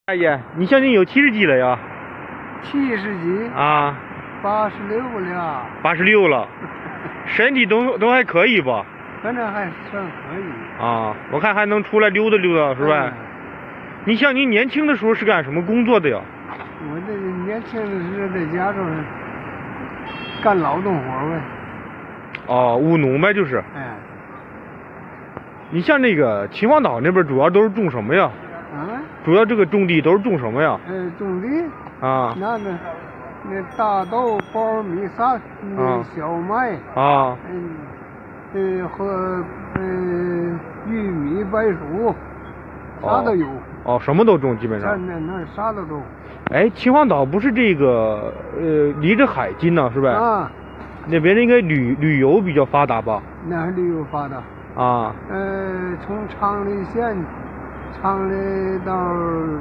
大爷，你现在有70几了呀？ 70几啊，86了。86了，身体都还可以吧？反正还算可以。啊，我看还能出来溜达溜达，是吧？你像您年轻的时候是干什么工作的呀？我这年轻的时候在家中干劳动活呗。哦，务农呗，就是。哎。你像那个秦皇岛那边主要都是种什么呀？啊？主要这个种地都是种什么呀？种地。啊。那大豆、苞米、小麦。啊。和玉米、白薯，啥都有。哦，什么都种，基本上。那啥都种。哎，秦皇岛不是这个离着海近呢，是吧？啊。那边应该旅游比较发达吧？那旅游发达。啊。从长陵县、长陵到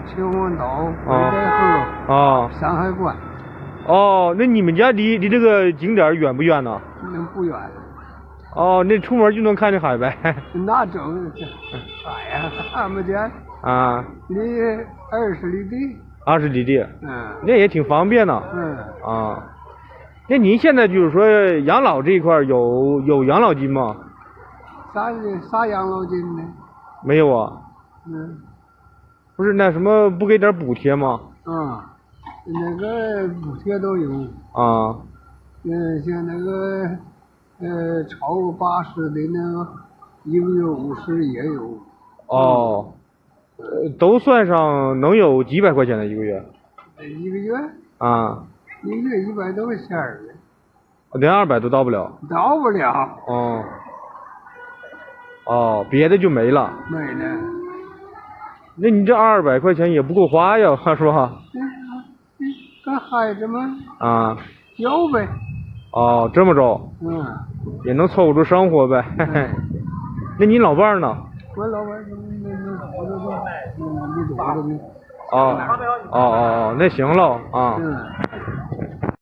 秦皇岛、北戴河、山海关。哦，那你们家离这个景点远不远呢？那不远。哦，那出门就能看见海呗？那海呀，看不见。啊。离20里地。20里地。那也挺方便的。啊。那您现在就是说养老这一块有养老金吗？啥养老金呢？没有啊。不是那什么不给点补贴吗？那个补贴都有。啊。像那个超过80的那个1个月50也有。哦。都算上能有几百块钱的一个月？一个月？啊。一个月100多块钱儿。连200都到不了。到不了。哦，别的就没了。没了。那你这200块钱也不够花呀，是吧？跟孩子们。啊。有呗。哦，这么着。也能凑合着生活呗。那你老伴儿呢？我老伴儿哦，那行了啊。